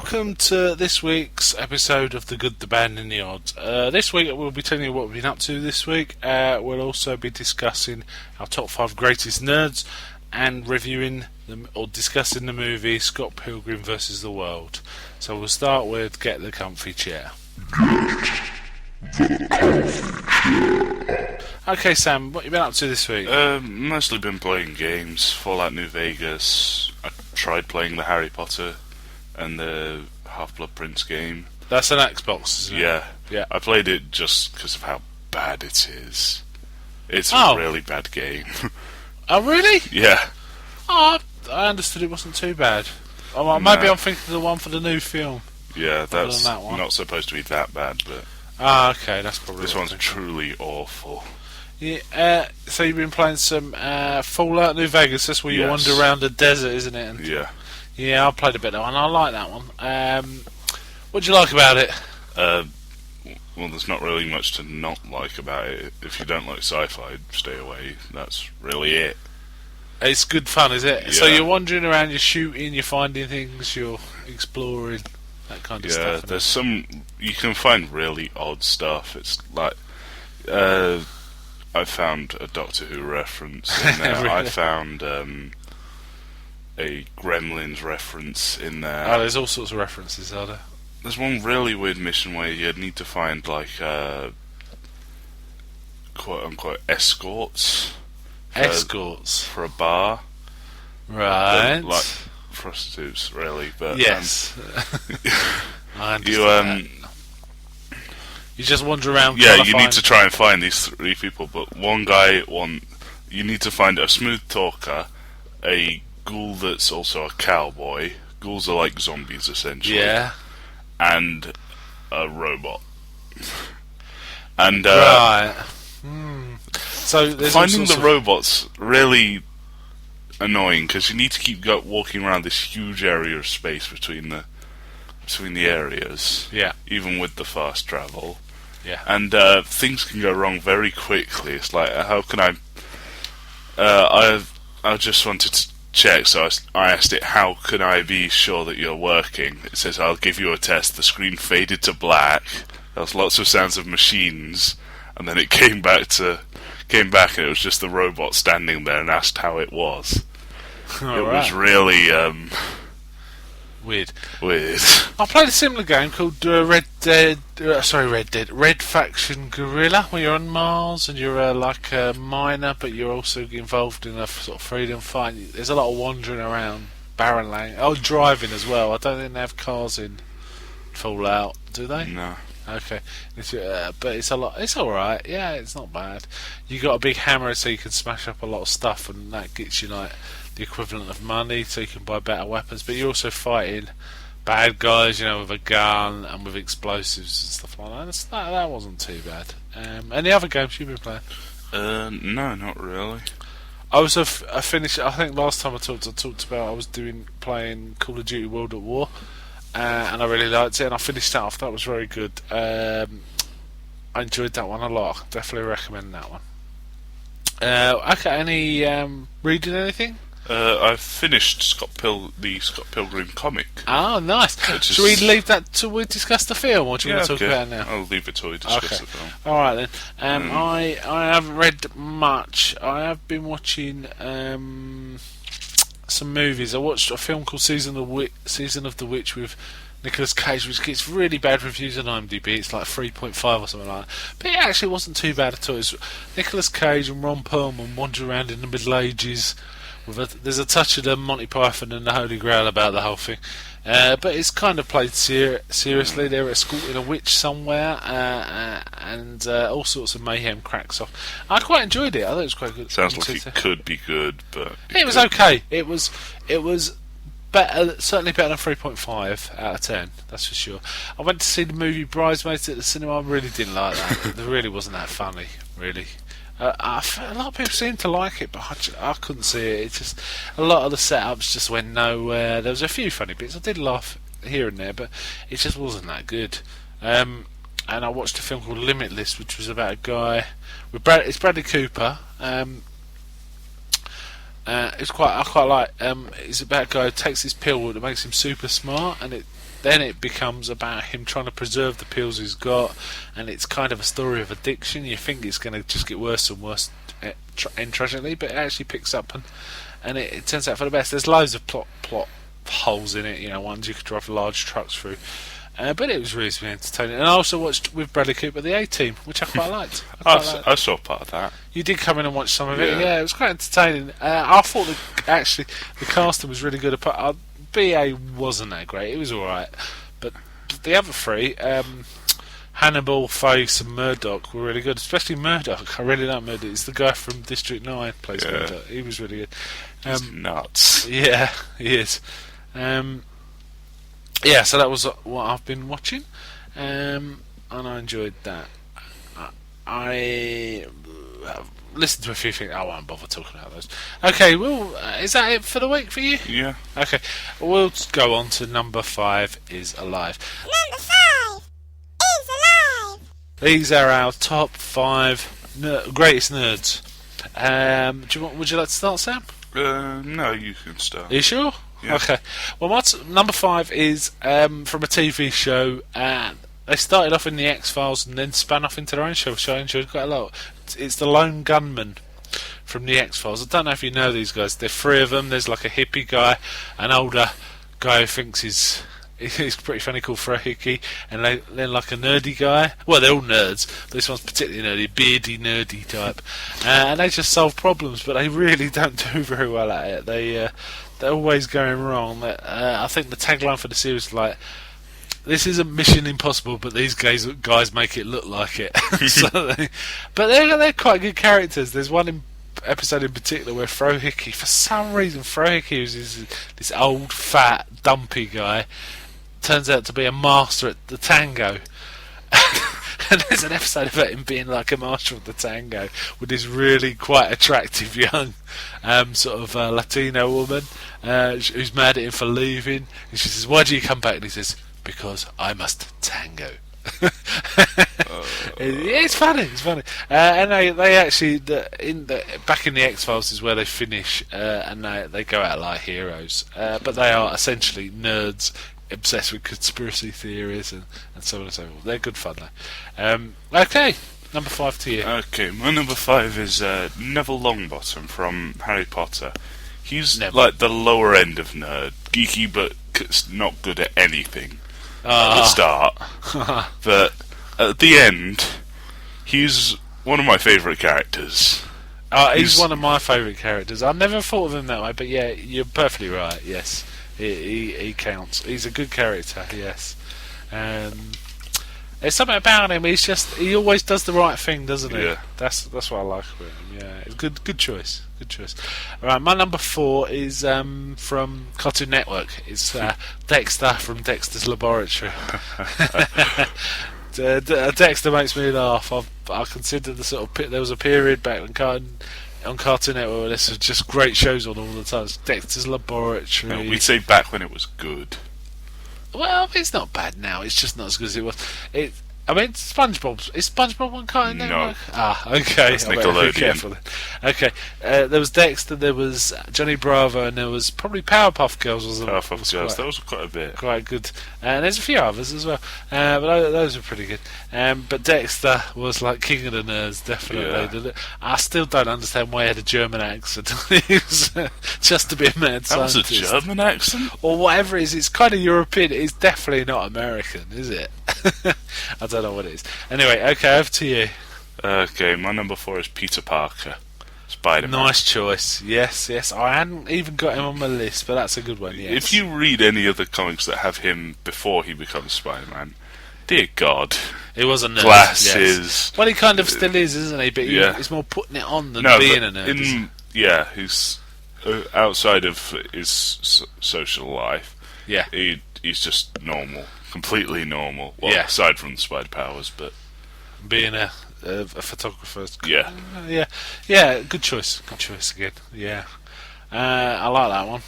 welcome to this week's episode of The Good, the Bad and the Odds. This week we'll be telling you what we've been up to this week. We'll also be discussing our top 5 greatest nerds and reviewing or discussing the movie Scott Pilgrim vs. the World. So we'll start with Get the Comfy Chair. Okay, Sam, what have you been up to this week? Mostly been playing games. Fallout New Vegas. I tried playing the Harry Potter and the Half-Blood Prince game. That's an Xbox, isn't it? Yeah. I played it just because of how bad it is. It's a really bad game. Oh, really? Yeah. Oh, I understood it wasn't too bad. Oh, maybe I'm thinking of the one for the new film. Yeah, that's that one. not supposed to be that bad, but... Ah, okay, that's probably... This one's truly awful. Yeah, so you've been playing some Fallout New Vegas. That's where you wander around the desert, isn't it? And yeah, I played a bit of that one. I like that one. What do you like about it? Well, there's not really much to not like about it. If you don't like sci-fi, stay away. That's really it. It's good fun, is it? Yeah. So you're wandering around, you're shooting, you're finding things, you're exploring, that kind of stuff. Yeah, there's some... You can find really odd stuff. It's like... I found a Doctor Who reference in there. Really? I found a Gremlins reference in there. Oh, there's all sorts of references, are there? There's one really weird mission where you need to find, like, quote-unquote escorts. Escorts? For a bar. Right. Like prostitutes, really. But yes. I understand you just wander around. Yeah, you need to try and find these 3 people, but one guy you need to find a smooth talker, a ghoul that's also a cowboy. Ghouls are like zombies, essentially. Yeah. And a robot. And right. So finding the robots really annoying because you need to keep walking around this huge area of space between the areas. Yeah. Even with the fast travel. Yeah. And things can go wrong very quickly. It's like, how can I just wanted to check, so I asked it, how can I be sure that you're working? It says, I'll give you a test. The screen faded to black. There was lots of sounds of machines, and then it came back and it was just the robot standing there and asked how it was. Was really weird. I played a similar game called Red Faction Guerrilla, where you're on Mars and you're like a miner, but you're also involved in a sort of freedom fight. There's a lot of wandering around, barren land. Oh, driving as well. I don't think they have cars in Fallout, do they? No. Okay, but it's a lot. It's all right. Yeah, it's not bad. You got a big hammer, so you can smash up a lot of stuff, and that gets you like the equivalent of money, so you can buy better weapons. But you're also fighting bad guys, with a gun and with explosives and stuff like that. That wasn't too bad. Any other games you've been playing? No, not really. I finished. I think last time I talked about I was playing Call of Duty World at War. And I really liked it, and I finished that off. That was very good. I enjoyed that one a lot. Definitely recommend that one. Okay, any reading anything? I finished the Scott Pilgrim comic. Oh, nice. Should we leave that till we discuss the film, or do you want to talk about it now? I'll leave it till we discuss the film. All right then. I haven't read much. I have been watching some movies. I watched a film called Season of the Witch with Nicolas Cage, which gets really bad reviews on IMDb. It's like 3.5 or something like that. But it actually wasn't too bad at all. It's Nicolas Cage and Ron Perlman wander around in the Middle Ages. There's a touch of the Monty Python and the Holy Grail about the whole thing. But it's kind of played seriously. They're escorting a witch somewhere, and all sorts of mayhem cracks off. I quite enjoyed it. I thought it was quite good. Sounds like it could be good, but it was okay. It was better, certainly better than 3.5 out of 10. That's for sure. I went to see the movie Bridesmaids at the cinema. I really didn't like that. It really wasn't that funny, really. A lot of people seem to like it, but I couldn't see it. It's just a lot of the setups just went nowhere. There was a few funny bits. I did laugh here and there, but it just wasn't that good. And I watched a film called Limitless, which was about a guy with it's Bradley Cooper. I quite like. It's about a guy who takes this pill that makes him super smart, and then it becomes about him trying to preserve the pills he's got, and it's kind of a story of addiction. You think it's going to just get worse and worse, end tragically, but it actually picks up, and it turns out for the best. There's loads of plot holes in it, ones you could drive large trucks through. But it was reasonably entertaining. And I also watched with Bradley Cooper the A-Team, which I quite liked. I saw part of that. You did come in and watch some of it. Yeah, it was quite entertaining. I thought the casting was really good. BA wasn't that great. It was alright. But the other three, Hannibal, Face and Murdoch, were really good. Especially Murdoch. I really like Murdoch. It's the guy from District 9 plays Murdoch. He was really good. He's nuts. Yeah, he is. Yeah, so that was what I've been watching, and I enjoyed that. I listened to a few things. I won't bother talking about those. Okay, well, is that it for the week for you? Yeah. Okay, we'll go on to number 5 is Alive. Number 5 is Alive. These are our top 5 greatest nerds. Would you like to start, Sam? No, you can start. Are you sure? Yeah. Okay. Well, number 5 is from a TV show. They started off in the X-Files and then spun off into their own show, which I enjoyed quite a lot. It's the Lone Gunman from the X-Files. I don't know if you know these guys. There are 3 of them. There's like a hippie guy, an older guy who thinks he's pretty funny called Frohickey, and then like a nerdy guy. Well, they're all nerds, but this one's particularly nerdy, beardy, nerdy type. And they just solve problems, but they really don't do very well at it. They're always going wrong. I think the tagline for the series is like, this isn't Mission Impossible, but these guys make it look like it. But they're quite good characters. There's one episode in particular where Frohickey, for some reason, Frohickey, who's this old, fat, dumpy guy, turns out to be a master at the tango. And there's an episode about him being like a master of the tango with this really quite attractive young sort of Latino woman who's mad at him for leaving, and she says, "Why do you come back?" And he says, "Because I must tango." It's funny. And they actually back in the X-Files is where they finish, and they go out like heroes, but they are essentially nerds obsessed with conspiracy theories and so on and so forth. They're good fun though. Okay, number 5 to you. Okay, my number 5 is Neville Longbottom from Harry Potter. He's like the lower end of nerd, geeky but not good at anything at the start. But at the end, he's one of my favourite characters. He's one of my favourite characters. I never thought of him that way, but yeah, you're perfectly right. Yes, he counts. He's a good character. Yes. There's something about him. He always does the right thing, doesn't he? Yeah. That's what I like about him. Yeah, it's good choice. Good choice. All right, my number 4 is from Cartoon Network. It's Dexter from Dexter's Laboratory. Dexter makes me laugh. I consider there was a period back when on Cartoon Network where there's just great shows on all the time. It's Dexter's Laboratory. No, we'd say back when it was good. Well, it's not bad now. It's just not as good as it was. SpongeBob. Is SpongeBob on Cartoon Network? Okay. That's Nickelodeon. Be careful then. Okay. There was Dexter, there was Johnny Bravo, and there was probably Powerpuff Girls. Powerpuff Girls. That was quite a bit. Quite good. And there's a few others as well. But those were pretty good. But Dexter was like king of the nerds, definitely. Yeah. I still don't understand why he had a German accent. He was just to be a mad scientist. That was a German accent? Or whatever it is. It's kind of European. It's definitely not American, is it? I don't know what it is. Anyway, okay, over to you. Okay, my number 4 is Peter Parker, Spider-Man. Nice choice. Yes. I hadn't even got him on my list, but that's a good one. Yes. If you read any of the comics that have him before he becomes Spider-Man, dear God, he was a nerd. Glasses. Yes. Well, he kind of still is, isn't he? But he's more putting it on than being a nerd. He's outside of his social life. Yeah, he's just normal. Completely normal. Well, aside from the spider powers, but being a photographer. Yeah. Good choice again. Yeah, I like that one.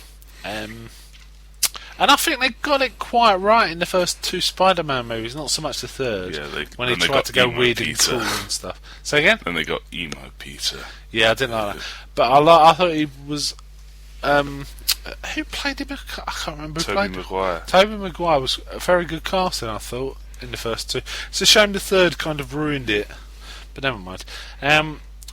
And I think they got it quite right in the first 2 Spider-Man movies, not so much the third. Yeah, when he tried to go weird and cool and stuff. Say again? Then they got emo Peter. Yeah, I didn't like that, but I thought he was. Who played him? I can't remember who Tobey played him. Maguire. Tobey Maguire was a very good casting, I thought, in the first two. It's a shame the third kind of ruined it, but never mind.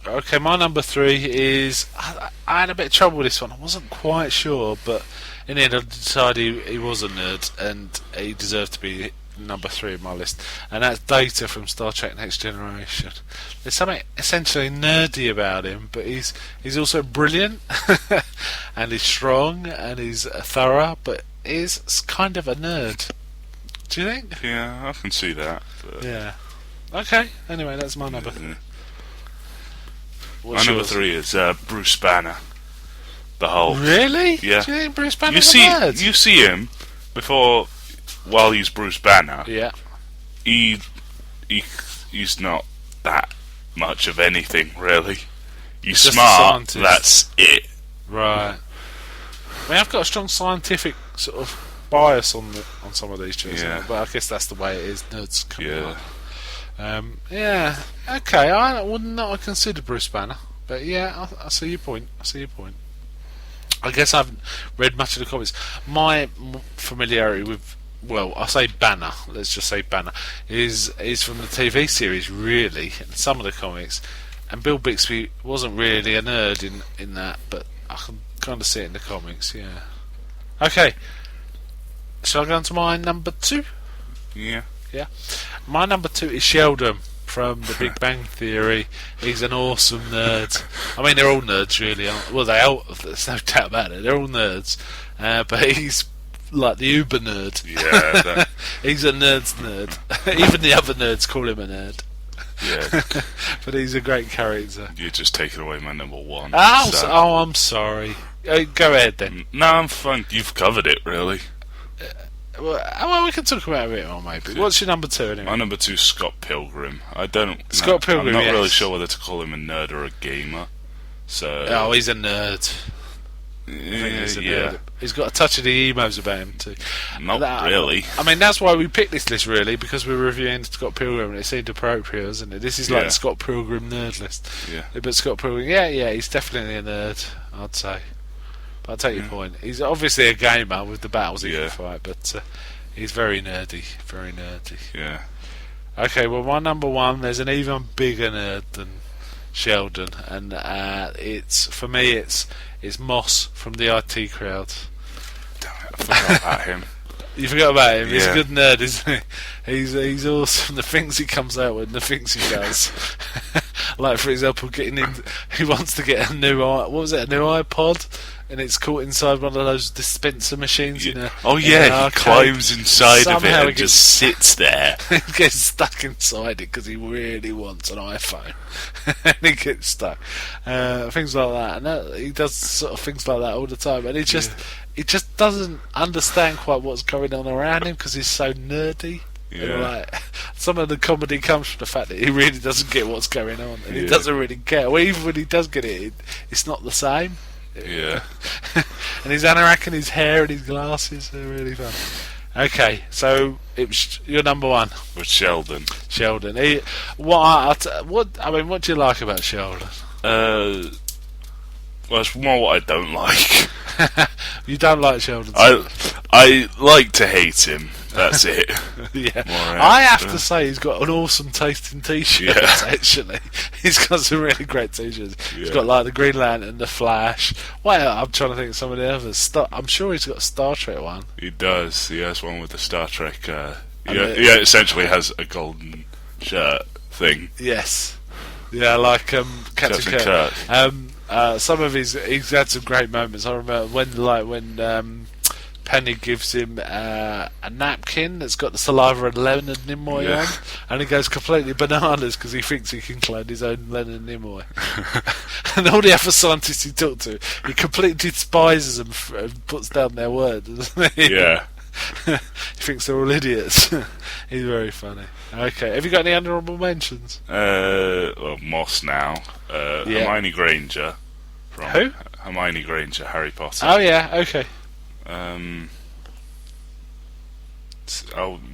Okay, my number 3 is... I had a bit of trouble with this one. I wasn't quite sure, but in the end I decided he was a nerd, and he deserved to be number 3 on my list. And that's Data from Star Trek Next Generation. There's something essentially nerdy about him, but he's also brilliant, and he's strong, and he's thorough, but he's kind of a nerd. Do you think? Yeah, I can see that. But Yeah. Okay, anyway, that's my number. my What's number yours? 3 is Bruce Banner, the Hulk. Really? Yeah. Do you think Bruce Banner's You a see, nerd? you see him before, while he's Bruce Banner. Yeah. He's not that much of anything, really. He's Just a smart. scientist. That's it. Right. I mean, I've got a strong scientific sort of bias on some of these choices, Yeah. but I guess that's the way it is. Nerds come Yeah. yeah. Okay. I would not have considered Bruce Banner, but yeah, I see your point. I guess I haven't read much of the comics. My familiarity with, well, I say Banner. Let's just say Banner is from the TV series, really, and some of the comics. And Bill Bixby wasn't really a nerd in that, but I can kind of see it in the comics. Yeah. Okay. Shall I go on to my number 2? Yeah. Yeah. My number 2 is Sheldon from The Big Bang Theory. He's an awesome nerd. I mean, they're all nerds, really. Well, there's no doubt about it. They're all nerds. But he's like the uber nerd. Yeah. He's a nerd's nerd. Even the other nerds call him a nerd. Yeah. But he's a great character. You're just taking away my number 1. Oh, I'm sorry. Go ahead, then. No, I'm fine. You've covered it, really. Well, we can talk about it a bit more, maybe. What's your number 2, anyway? My number 2 is Scott Pilgrim. Scott Pilgrim, I'm not yes. really sure whether to call him a nerd or a gamer. So. Oh, he's a nerd. I think he's a nerd. He's got a touch of the emos about him too. Not really. I mean, that's why we picked this list, really, because we're reviewing Scott Pilgrim, and it seemed appropriate, isn't it? This is like Yeah. the Scott Pilgrim nerd list. Yeah. But Scott Pilgrim, yeah, he's definitely a nerd, I'd say. But I take your point. He's obviously a gamer with the battles he can fight, but he's very nerdy, very nerdy. Yeah. Okay, well, my number 1, there's an even bigger nerd than Sheldon, and it's Moss from the IT Crowd. Damn it, I forgot about him. You forgot about him. He's Yeah. a good nerd, isn't he? He's awesome. The things he comes out with, and the things he does. Like, for example, he wants to get a new iPod, and it's caught inside one of those dispenser machines. Yeah. In a, Oh in yeah, an he arcade. climbs inside of it Somehow and he just sits there. He gets stuck inside it because he really wants an iPhone, and he gets stuck. Things like that, and he does sort of things like that all the time, and he just doesn't understand quite what's going on around him because he's so nerdy. Yeah. And like, some of the comedy comes from the fact that he really doesn't get what's going on, and he Yeah. doesn't really care. Well, even when he does get it, it's not the same. Yeah. And his anorak and his hair and his glasses are really fun. Okay, so it was your number 1, With Sheldon. Sheldon. What do you like about Sheldon? Well, it's more what I don't like. You don't like Sheldon? I like to hate him. That's it. Yeah. More I have out. to say he's got an awesome taste in t-shirts. Yeah. Actually, he's got some really great t-shirts. He's Yeah. got like the Green Lantern, the Flash. Well, I'm trying to think of some of the others. I'm sure he's got a Star Trek one. He does. He has one with the Star Trek. He it- essentially has a golden shirt thing. Yes. Yeah, like Captain Kirk. Some of he's had some great moments. I remember when Penny gives him a napkin that's got the saliva of Leonard Nimoy Yeah. on, and he goes completely bananas because he thinks he can clone his own Leonard Nimoy. And all the other scientists he talked to, he completely despises them and puts down their word, doesn't he? Yeah. He thinks they're all idiots. He's very funny. Okay, have you got any honourable mentions? Well, Moss now. Hermione Granger. From Who? Hermione Granger, Harry Potter. Oh yeah, okay.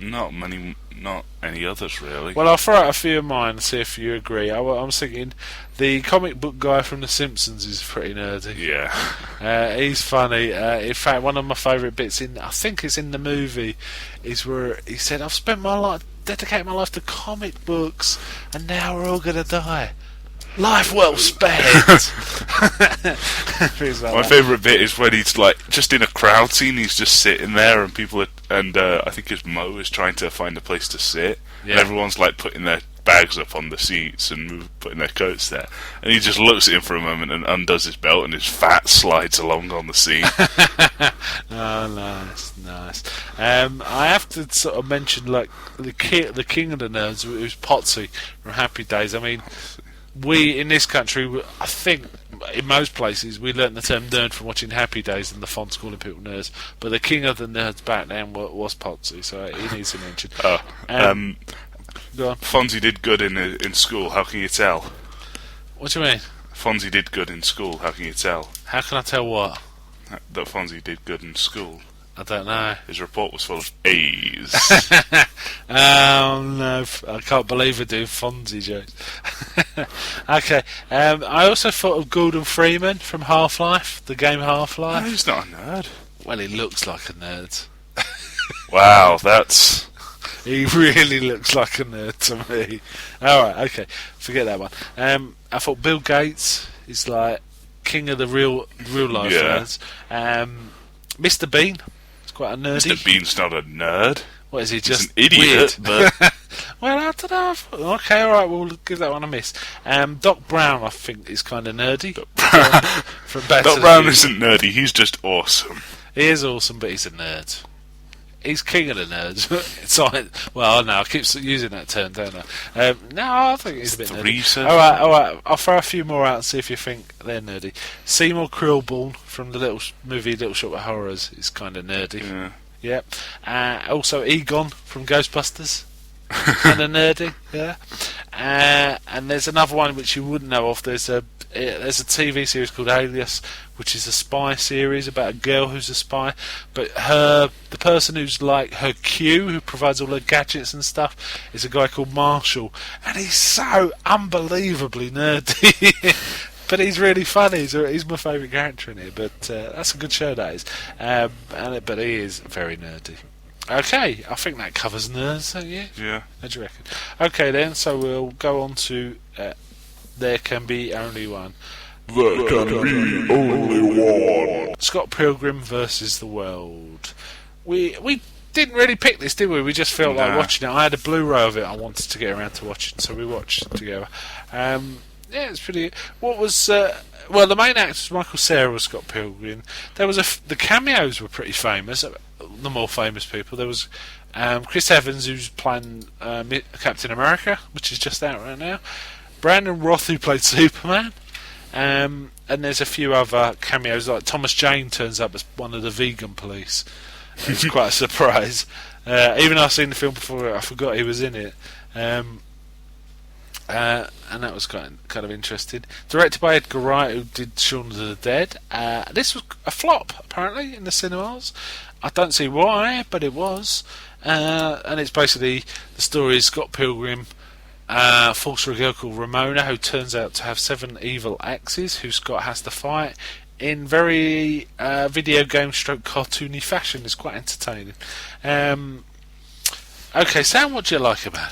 Not many, not any others really. Well, I'll throw out a few of mine and see if you agree. I'm thinking the comic book guy from The Simpsons is pretty nerdy. Yeah. He's funny. In fact, one of my favourite bits I think it's in the movie, is where he said, "I've spent my life, dedicated my life to comic books, and now we're all gonna die. Life well spent." Things like My that. favourite bit is when he's like just in a crowd scene. He's just sitting there, and people are, and I think his Mo is trying to find a place to sit, and Yeah. everyone's like putting their bags up on the seats and putting their coats there, and he just looks at him for a moment and undoes his belt, and his fat slides along on the seat. Oh, nice. I have to sort of mention like the king of the nerds, who's Potsy from Happy Days. I mean, we in this country, I think in most places, we learnt the term nerd from watching Happy Days and the fonts calling people nerds. But the king of the nerds back then was Potsy, so he needs to mention. Oh, Go on. Fonzie did good in school. How can you tell? What do you mean? Fonzie did good in school. How can you tell How can I tell what? that Fonzie did good in school? I don't know. His report was full of A's. Oh no, I can't believe we're doing Fonzie jokes. Okay, I also thought of Gordon Freeman from Half-Life, the game No, Half-Life. he's not a nerd. Well, he looks like a nerd. Wow, that's... He really looks like a nerd to me. Alright, okay, forget that one. I thought Bill Gates is like king of the real life Yeah. nerds. Mr. Bean is quite a nerdy. Mr. Bean's not a nerd. What is he, He's just an idiot, weird? but... Well, I don't know. Okay, alright, we'll give that one a miss. Doc Brown, I think, is kind of nerdy. From Back to Doc the Brown Future. isn't nerdy, he's just awesome. He is awesome, but he's a nerd. He's king of the nerds. Well, no, I keep using that term, don't I? No, I think he's a bit nerdy. Research. Alright, I'll throw a few more out and see if you think they're nerdy. Seymour Krillborn from the movie Little Shop of Horrors is kind of nerdy. Yeah. Yep. Also Egon from Ghostbusters. Kind of nerdy, yeah. And there's another one which you wouldn't know of. There's a TV series called Alias, which is a spy series about a girl who's a spy. But the person who's like her Q, who provides all her gadgets and stuff, is a guy called Marshall, and he's so unbelievably nerdy. But he's really funny. He's my favourite character in it. But that's a good show, that is. But he is very nerdy. Okay, I think that covers nerds, don't you? Yeah. What do you reckon? Okay then, so we'll go on to There Can Be Only One. There can be only one. Scott Pilgrim versus the World. We didn't really pick this, did we? We just felt like Nah. watching it. I had a Blu-ray of it I wanted to get around to watching, so we watched it together. Yeah, it's pretty... What was... well, the main actor was Michael Cera was Scott Pilgrim. There was the cameos were pretty famous. The more famous people. There was Chris Evans, who's playing Captain America, which is just out right now. Brandon Roth, who played Superman. And there's a few other cameos, like Thomas Jane turns up as one of the vegan police. It was quite a surprise. Even though I've seen the film before, I forgot he was in it. And that was kind of interesting. Directed by Edgar Wright, who did Shaun of the Dead. This was a flop, apparently, in the cinemas. I don't see why, but it was. And it's basically the story of Scott Pilgrim falls for a girl called Ramona, who turns out to have 7 evil exes, who Scott has to fight in very video game stroke cartoony fashion. It's quite entertaining. Okay, Sam, what do you like about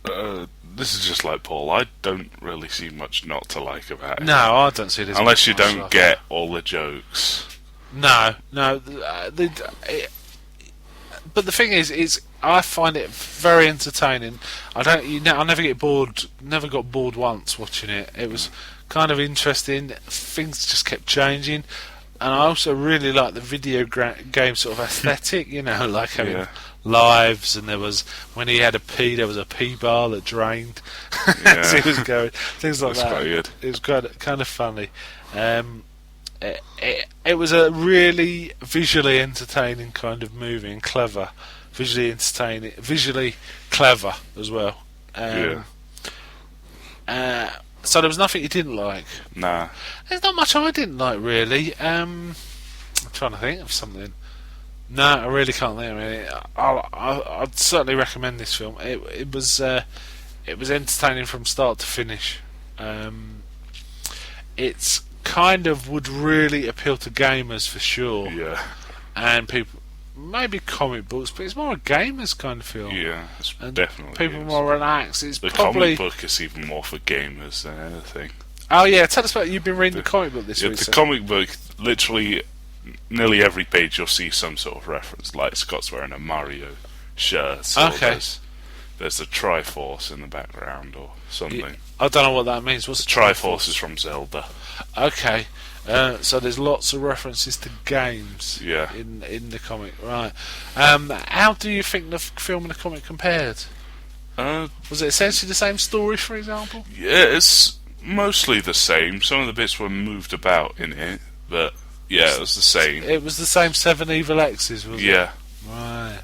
it? This is just like Paul. I don't really see much not to like about it. No, I don't see this. Unless you don't get all the jokes. No. But the thing is I find it very entertaining. I never get bored. Never got bored once watching it. It was kind of interesting. Things just kept changing, and I also really like the video game sort of aesthetic. You know, like having lives, and there was when he had a pee, there was a pee bar that drained as he was going. Things like that. Quite good. It was kind of funny. It was a really visually entertaining kind of movie, and clever, visually entertaining, visually clever as well. So there was nothing you didn't like. Nah. There's not much I didn't like really. I'm trying to think of something. No, I really can't think of it. I'd certainly recommend this film. It was entertaining from start to finish. It's kind of would really appeal to gamers for sure, Yeah, and people maybe comic books, but it's more a gamers kind of film. yeah, it's And definitely people is. more relaxed. It's The probably comic book is even more for gamers than anything. oh yeah. Tell us about you've been reading the comic book this Yeah, week. the so- comic book, literally, nearly every page you'll see some sort of reference. Like Scott's wearing a Mario shirt. Or Okay. There's a Triforce in the background or something. Yeah, I don't know what that means. What's a Triforce is from Zelda. Okay, so there's lots of references to games Yeah. in the comic, right? How do you think the film and the comic compared? Was it essentially the same story, for example? Yeah, it's mostly the same. Some of the bits were moved about in it, but yeah, it was the same. It was the same Seven Evil X's, was it? Yeah, Right.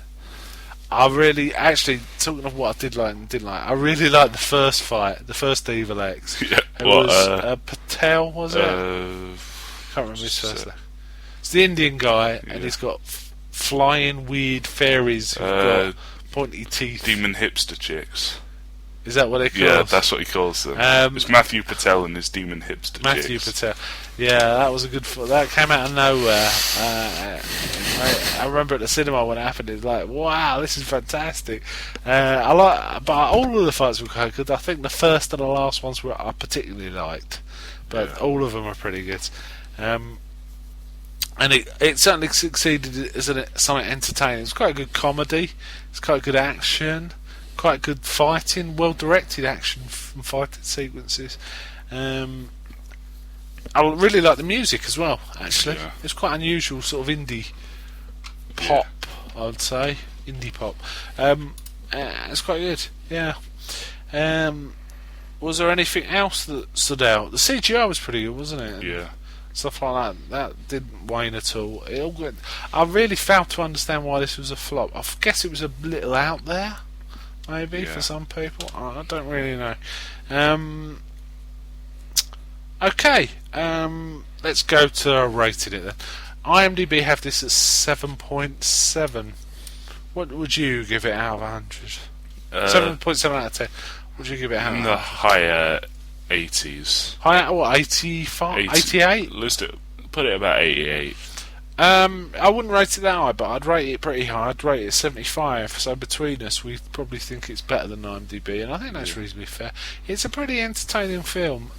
I really, actually, talking of what I did like and didn't like, I really liked the first fight, the first Evil X. yeah. It What? was Patel, was it? Uh, Can't remember his first name. It's the Indian guy, and Yeah. he's got flying weird fairies who've got pointy teeth. Demon hipster chicks. Is that what they call Yeah, us? that's what he calls them. it's Matthew Patel and his demon hipster Matthew chicks. Patel. Yeah, that was a good. That came out of nowhere. I remember at the cinema when it happened. It's like, wow, this is fantastic. I like, but all of the fights were quite good. I think the first and the last ones were I particularly liked, but Yeah. all of them are pretty good. And it certainly succeeded as something entertaining. It's quite a good comedy. It's quite good action. Quite good fighting, well directed action and fighting sequences. I really like the music as well. Actually, Yeah. it's quite unusual, sort of indie pop. I would say indie pop. It's quite good. Yeah. Was there anything else that stood out? The CGI was pretty good, wasn't it? Yeah. Stuff like that didn't wane at all. I really failed to understand why this was a flop. I guess it was a little out there. Maybe Yeah. for some people, I don't really know. Okay, let's go to rating it then. IMDb have this at 7.7. What would you give it out of 100? 7.7 out of 10. What would you give it out In of the 100? higher 80s. High, what, 85? 88? List it. Put it about 88. I wouldn't rate it that high, but I'd rate it pretty high. I'd rate it 75. So between us, we probably think it's better than IMDb, and I think that's reasonably fair. It's a pretty entertaining film.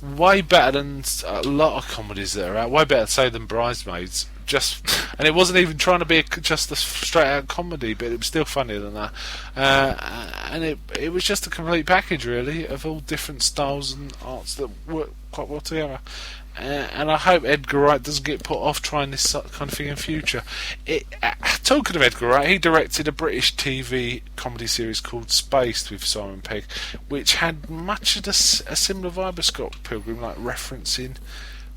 Way better than a lot of comedies that are out. Way better, say, than Bridesmaids. And it wasn't even trying to be just a straight out comedy, but it was still funnier than that. And it was just a complete package, really, of all different styles and arts that work quite well together. And I hope Edgar Wright doesn't get put off trying this kind of thing in future. Talking of Edgar Wright, he directed a British TV comedy series called Spaced with Simon Pegg, which had much of a similar vibe as Scott Pilgrim, like referencing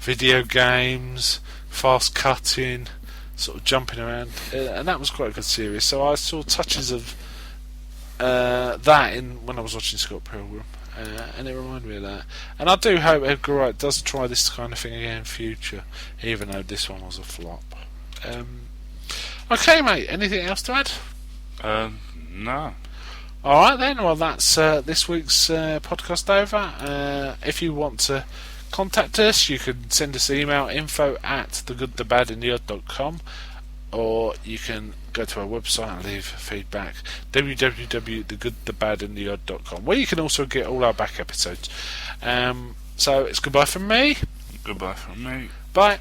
video games, fast cutting, sort of jumping around, and that was quite a good series. So I saw touches of that when I was watching Scott Pilgrim. And it reminded me of that. And I do hope Edgar Wright does try this kind of thing again in future, even though this one was a flop. Okay, mate, anything else to add? No. Alright then, well that's this week's podcast over. If you want to contact us, you can send us an email, info@thegoodthebadandtheodd.com, or you can go to our website and leave feedback, www.thegoodthebadandtheodd.com, where you can also get all our back episodes. So it's goodbye from me. Goodbye from me. Bye.